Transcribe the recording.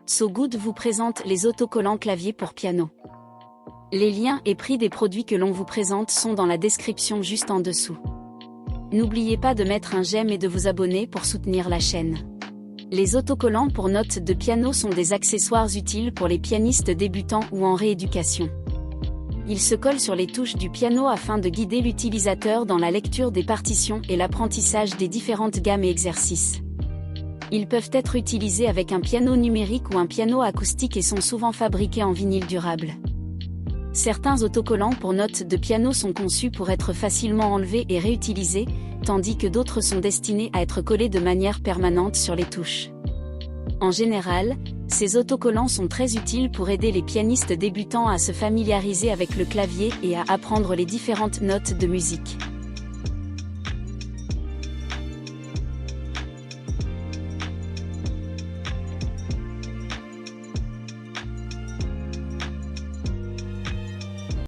So Good vous présente les autocollants clavier pour piano. Les liens et prix des produits que l'on vous présente sont dans la description juste en dessous. N'oubliez pas de mettre un j'aime et de vous abonner pour soutenir la chaîne. Les autocollants pour notes de piano sont des accessoires utiles pour les pianistes débutants ou en rééducation. Ils se collent sur les touches du piano afin de guider l'utilisateur dans la lecture des partitions et l'apprentissage des différentes gammes et exercices. Ils peuvent être utilisés avec un piano numérique ou un piano acoustique et sont souvent fabriqués en vinyle durable. Certains autocollants pour notes de piano sont conçus pour être facilement enlevés et réutilisés, tandis que d'autres sont destinés à être collés de manière permanente sur les touches. En général, ces autocollants sont très utiles pour aider les pianistes débutants à se familiariser avec le clavier et à apprendre les différentes notes de musique.